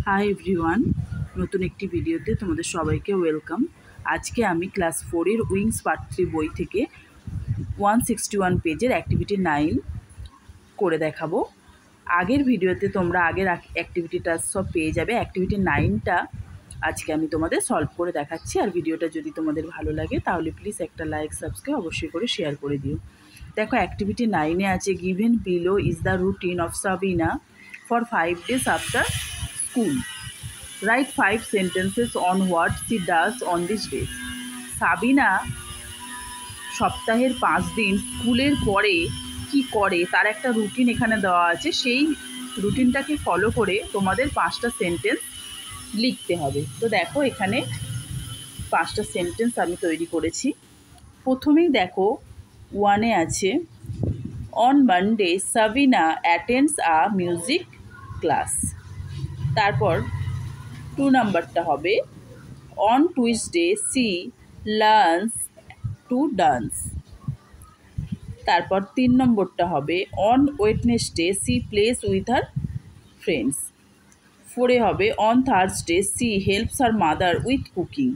Hi everyone, নতুন একটি ভিডিওতে তোমাদের সবাইকে ওয়েলকাম। আজকে আমি ক্লাস 4-এর উইংস পার্ট 3 বই থেকে 161 পেজের অ্যাক্টিভিটি 9 করে দেখাবো। আগের ভিডিওতে তোমরা আগের অ্যাক্টিভিটিটা সব পেয়ে যাবে। অ্যাক্টিভিটি 9টা আজকে আমি তোমাদের সলভ করে দেখাচ্ছি। আর ভিডিওটা যদি তোমাদের ভালো লাগে তাহলে প্লিজ একটা লাইক সাবস্ক্রাইব অবশ্যই করে শেয়ার করে দিও। দেখো, অ্যাক্টিভিটি 9-এ আছে given below is the routine of Sabina for 5 days after school. Write 5 sentences on what she does on these days. Sabina সপ্তাহের 5 দিন স্কুলের পরে কি করে তার একটা রুটিন এখানে দেওয়া আছে। সেই রুটিনটাকে ফলো করে তোমাদের 5টা সেন্টেন্স লিখতে হবে। তো দেখো, এখানে 5টা সেন্টেন্স আমি তৈরি করেছি। প্রথমেই দেখো, 1-এ আছে on Monday Sabina attends a music class. তারপর 2 নাম্বারটা হবে on Tuesday she learns to dance. তারপর 3 নম্বরটা হবে on Wednesday she plays with her friends. 4-এ হবে on Thursday she helps her mother with cooking.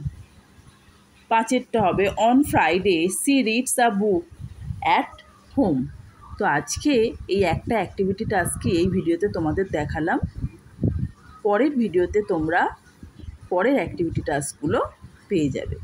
5-এরটা হবে on Friday she reads a book at home. তো আজকে এই একটা অ্যাক্টিভিটি টাস্কই এই ভিডিওতে তোমাদের দেখালাম। পরের ভিডিওতে তোমরা পরের অ্যাক্টিভিটি টাস্কগুলো পেয়ে যাবে।